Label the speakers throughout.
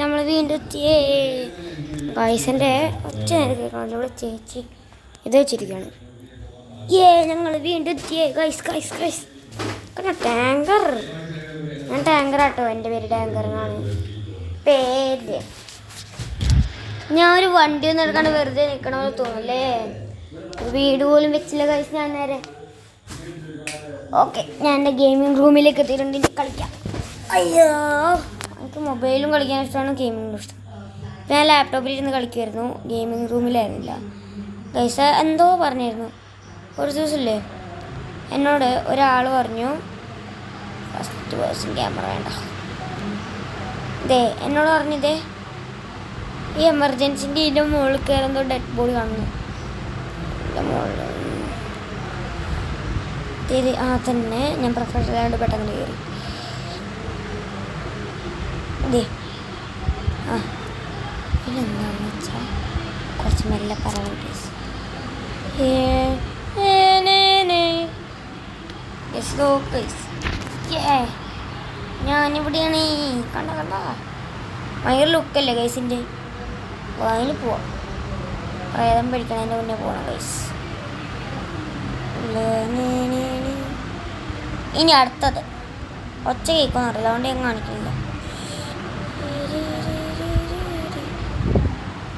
Speaker 1: നമ്മൾ വീണ്ടും എത്തിയേ. ഗൈസിൻ്റെ ഒച്ച കേൾക്കണം. ഇവിടെ ചേച്ചി ഇത് വെച്ചിരിക്കുകയാണ്. ഞങ്ങൾ വീണ്ടും എത്തിയേ ഗൈസ് ഗൈസ് ഗൈസ്. ടാങ്കർ, ഞാൻ ടാങ്കർ ആട്ടോ. എൻ്റെ പേര് ടാങ്കർ എന്നാണ് പേര്. ഞാൻ ഒരു വണ്ടി ഒന്നും എടുക്കാണ്ട് വെറുതെ നിൽക്കണമെന്ന് തോന്നല്ലേ. വീട് പോലും വെച്ചില്ല ഗൈസ്. ഞാൻ നേരെ ഓക്കെ, ഞാൻ എൻ്റെ ഗെയിമിംഗ് റൂമിലേക്ക് എത്തിയിട്ടുണ്ട്. ഇനി കളിക്കാം. അയ്യോ, എനിക്ക് മൊബൈലും കളിക്കാൻ ഇഷ്ടമാണ്, ഗെയിമിങ്ങും ഇഷ്ടം. ഞാൻ ലാപ്ടോപ്പിൽ ഇരുന്ന് കളിക്കുമായിരുന്നു, ഗെയിമിംഗ് റൂമിലായിരുന്നില്ല ഗൈസ്. എന്തോ പറഞ്ഞായിരുന്നു ഒരു ദിവസമില്ലേ, എന്നോട് ഒരാൾ പറഞ്ഞു ഫസ്റ്റ് പേഴ്സൺ ക്യാമറ വേണ്ട. എന്നോട് പറഞ്ഞതേ ഈ എമർജൻസിൻ്റെ ഇതിൻ്റെ മുകളിൽ കയറുന്നതോ ഡെഡ് ബോഡി കാണുന്നു. മുകളിൽ തന്നെ ഞാൻ പ്രൊഫഷണലായിട്ട് പെട്ടെന്ന് കയറി. ഇതെന്താണെന്ന് വെച്ചാൽ കുറച്ച് മെല്ലെ പറയണം പ്ലീസ്. ഞാനിവിടെയാണ്. കണ്ട ഭയങ്കര ലുക്കല്ലേ ഗൈസിൻ്റെ. അതിൽ പോവാം. പ്രേതം പിടിക്കണതിൻ്റെ മുന്നേ പോകണം ഗൈസ്. ഇനി അടുത്തത് ഒച്ച കേൾക്കുമെന്ന് അറിയില്ല, അതുകൊണ്ട് ഞാൻ കാണിക്കുന്നില്ല.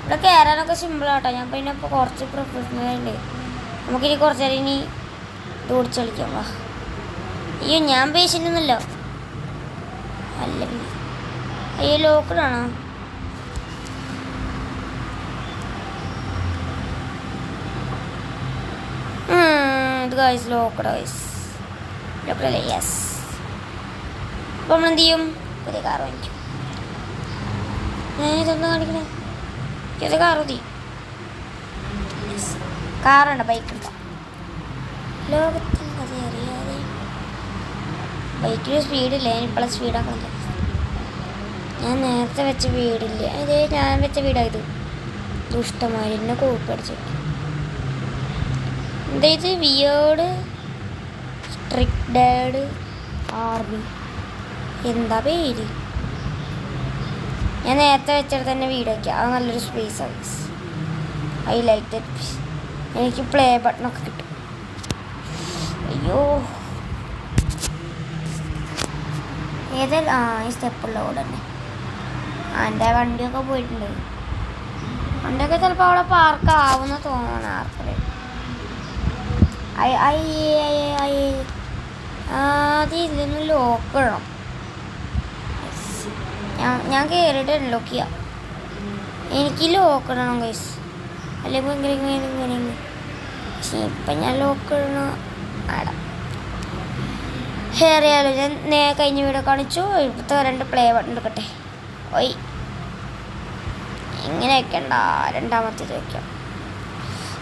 Speaker 1: ഇവിടെ കയറാനൊക്കെ സിമ്പിളാട്ടോ. ഞാൻ പിന്നെ ഇപ്പോൾ കുറച്ച് പ്രൊഫഷണലുണ്ട്. നമുക്കിനി കുറച്ച് നേരം ഇനി ഇത് ഓടിച്ച് കളിക്കാം. വാ. അയ്യോ, ഞാൻ പേഷ്യൻ്റ് ഒന്നുമല്ലോ. അല്ല പിന്നെ അയ്യോ, ലോക്കഡാണോ? ഇത് ഗൈസ് ലോക്കഡ് ഗൈസ്. ലോക്കഡല്ലേ? യെസ്. അപ്പോൾ നമ്മൾ എന്ത് ചെയ്യും? പുതിയ കാർ വാങ്ങിക്കും. ഇതൊന്നും കാണിക്കണേ. ഇത് കാർ മതി. കാറുണ്ട്, ബൈക്കുണ്ടോ? ലോകത്തിൽ അത് അറിയാതെ ബൈക്കിന് സ്പീഡില്ല. ഞാൻ ഇപ്പോഴും സ്പീഡാക്കുന്നില്ല. ഞാൻ നേരത്തെ വെച്ച വീടില്ല. അതേ ഞാൻ വെച്ച വീടായത്. ദുഷ്ടമാരി എന്നെ കോപ്പടിച്ചു. എന്താ ഇത്? Weird restricted army. എന്താ പേര്? ഞാൻ നേരത്തെ വെച്ചിട്ട് തന്നെ വീട് വയ്ക്കാം. അത് നല്ലൊരു space service. I like that. എനിക്ക് പ്ലേ ബട്ടണൊക്കെ കിട്ടും. അയ്യോ, ഈ സ്റ്റെപ്പുള്ള കൂടെ തന്നെ എൻ്റെ വണ്ടിയൊക്കെ പോയിട്ടുണ്ട്. വണ്ടിയൊക്കെ ചിലപ്പോൾ അവിടെ പാർക്ക് ആവുമെന്ന് തോന്നണം. ആർക്കല്ലേ അത് ഇതിന് ലോക്ക് ഇടണം. ഞാൻ കയറിയിട്ട് ലോക്ക് ചെയ്യാം. എനിക്ക് ലോക്ക് ഇടണം ഗൈസ്, അല്ലെങ്കിൽ ഇങ്ങനെ. പക്ഷേ ഇപ്പം ഞാൻ ലോക്ക് ഇടണം ആടാം. അറിയാലോ, ഞാൻ കഴിഞ്ഞ വീഡിയോ കാണിച്ചു. ഇപ്പോഴത്തെ 2 പ്ലേ ബട്ടൺ എടുക്കട്ടെ. ഓയ്, ഇങ്ങനെ വെക്കണ്ട, രണ്ടാമത്തേത് വയ്ക്കാം.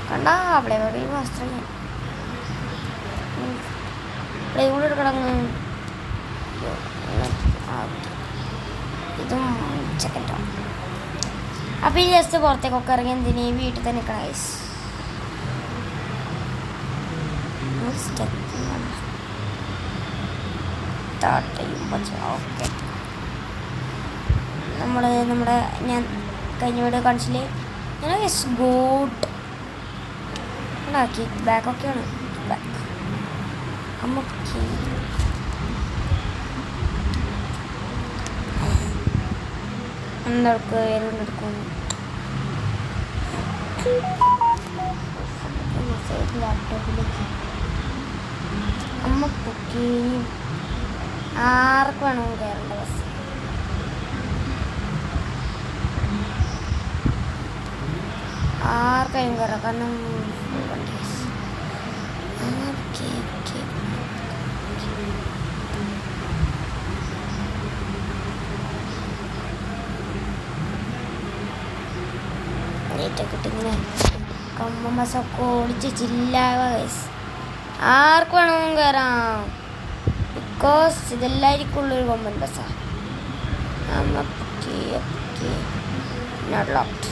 Speaker 1: കണ്ട പ്ലേ ബട്ടൺ വസ്ത്രം ഞാൻ പ്ലേ കൂടെ എടുക്കണം. ഇതും സെക്കൻഡോ. അപ്പോൾ ഈ ജസ്റ്റ് പുറത്തേക്കൊക്കെ ഇറങ്ങി എന്തിനീ വീട്ടിൽ തന്നെ നിൽക്കണം ഗൈസ്. ഓക്കെ, നമ്മുടെ ഞാൻ കഴിഞ്ഞ വീഡിയോ കാണിച്ചില്ലേ, ഞാൻ ഗുഡ് കിക്ക് ബാക്കൊക്കെയാണ്. ബാക്ക് എന്തൊക്കെ എടുക്കും. ലാപ്ടോപ്പിലേക്ക് അമ്മപ്പൊക്കെ ആർക്ക് വേണമെങ്കിൽ കയറേണ്ട ബസ്. ആർക്കായും കയറാം, കാരണം വണ്ടി. കിട്ടിങ്ങനെ കമ്മ ബസ്സൊക്കെ ഓടിച്ച് ചില്ലാവുക ഗൈസ്. ആർക്ക് വേണമെങ്കിലും കയറാം, ബിക്കോസ് ഇതെല്ലാവർക്കും ഉള്ളൊരു കൊമ്പൻ ബസ്സാണ്. Not locked.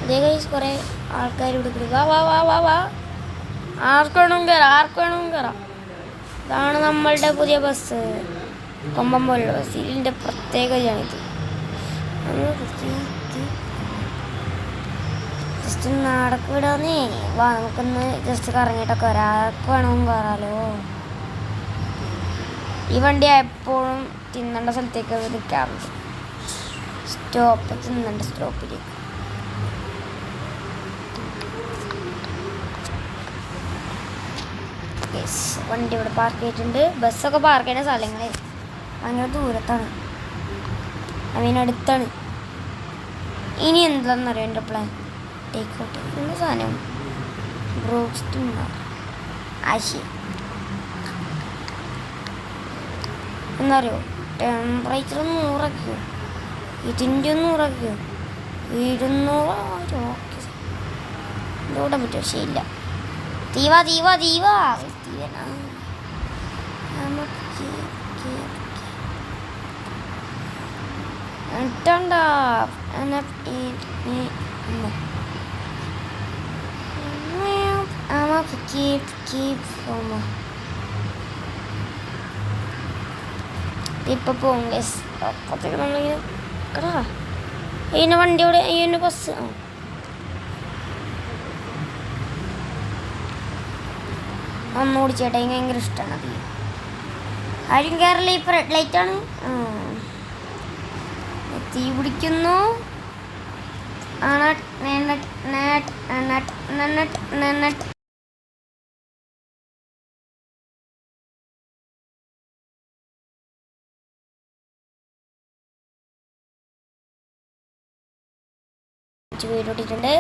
Speaker 1: ഇതേ ഗൈസ് കുറേ ആൾക്കാർ ഇവിടെ കിടക്കുക. വാ വാ വാ വാ, ആർക്ക് വേണമെങ്കിലും കയറാം. ഇതാണ് നമ്മളുടെ പുതിയ ബസ്, കൊമ്പം പോലുള്ള ബസ്. ഇതിൻ്റെ പ്രത്യേകതയാണിത്. ജസ്റ്റ് നാടക്ക് വിടാന്നേ. വാ നമുക്കൊന്ന് ജസ്റ്റ് കറങ്ങിയിട്ടൊക്കെ വരാം. ആർക്ക് വേണമെങ്കിലും കയറാലോ. ഈ വണ്ടി എപ്പോഴും തിന്നേണ്ട സ്ഥലത്തേക്ക് നിൽക്കാറുണ്ട്. തിന്നേണ്ട സ്റ്റോപ്പിലേക്ക്. വണ്ടി ഇവിടെ പാർക്ക് ചെയ്തിട്ടുണ്ട്. ബസ്സൊക്കെ പാർക്ക് ചെയ്യുന്ന സ്ഥലങ്ങളെ ഭയങ്കര ദൂരത്താണ്, അടുത്താണ്. ഇനി എന്താണെന്നറിയാം എൻ്റെ പ്ലാൻ. ടേക്ക് ഔട്ട് എന്ന സാധനം ബ്രോസ്റ്റ് ആശി എന്താ പറയുക, ടെമ്പറേച്ചർ 100 ആക്കിയോ, ഇതിൻ്റെ 100 ആക്കിയോ, 200. ഓക്കെ ഇതോടെ പറ്റുമോ? ശരിയില്ല. തീവാ ഇപ്പൊ പോകും ഗൈസ്. അപ്പത്തേക്ക് നമ്മളിങ്ങനെ ഇതിൻ്റെ വണ്ടിയോടെ ഇതിൻ്റെ ബസ് അമ്മ ഓടിച്ചേട്ടാ. എനിക്ക് ഭയങ്കര ഇഷ്ടമാണ് അത്. ആരും കയറില്ല. ഇപ്പം റെഡ് ലൈറ്റാണ്. തീ പിടിക്കുന്നു. വീടോട്ടിട്ടുണ്ട്.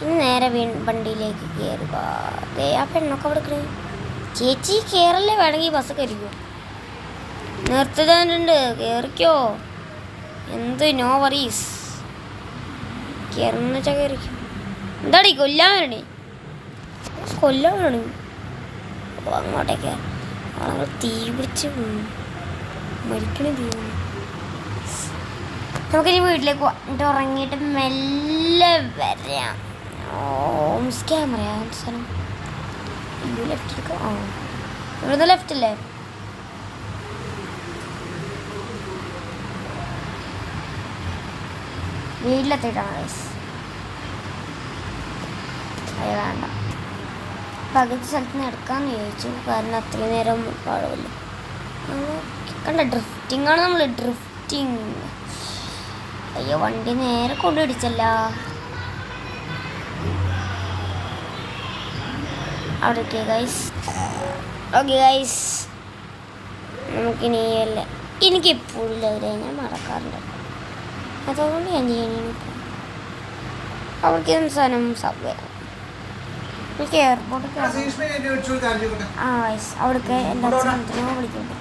Speaker 1: ഇനി നേരെ വണ്ടിയിലേക്ക് കയറുക. ആ പെണ്ണൊക്കെ അവിടെ കിടക്കും. ചേച്ചി കയറല്ലേ, വേണമെങ്കിൽ ബസ് കയറിക്കോ. നിർത്തിട്ടുണ്ട്, കയറിക്കോ. എന്ത് നോ വറീസ്. കയറുന്ന വെച്ചാൽ കയറിക്കോ. എന്താടി കൊല്ലാൻ വരണേ? അങ്ങോട്ടേക്ക് ആളുകൾ തീ പിടിച്ച് മരിക്കണ തീ. നമുക്കിനി വീട്ടിലേക്ക് പോവാം. എന്നിട്ട് ഉറങ്ങിയിട്ട് മെല്ലെ വരാം. ക്യാമറ സ്ഥലം ലെഫ്റ്റ് എടുക്കാം. ഇവിടുന്ന് ലെഫ്റ്റ് അല്ലേ? വീട്ടിലെത്തിയിട്ടാണ് ഗൈസ്. അത് വേണ്ട, പകുതി സ്ഥലത്ത് നിന്ന് എടുക്കാമെന്ന് ചോദിച്ചു. കാരണം അത്രയും നേരം പാടുമല്ലോ. കണ്ട ഡ്രിഫ്റ്റിംഗ് ആണ് നമ്മൾ. ഡ്രിഫ്റ്റിംഗ്. അയ്യോ വണ്ടി നേരെ കൊണ്ടുപിടിച്ചല്ല. അവിടെ ഗൈസ്. ഓക്കെ ഗൈസ്, നമുക്കിനി അല്ല, എനിക്കെപ്പോഴും ഞാൻ മറക്കാറുണ്ട്. അതുകൊണ്ട് ഞാൻ ചെയ്യണ അവർക്ക് എന്ത് സാധനം സബ്വേ എനിക്ക് എയർപോർട്ട്. ആ വയസ്സ് അവിടേക്ക് എൻ്റെ അച്ഛനത്തിനോ വിളിക്കുന്നുണ്ട്.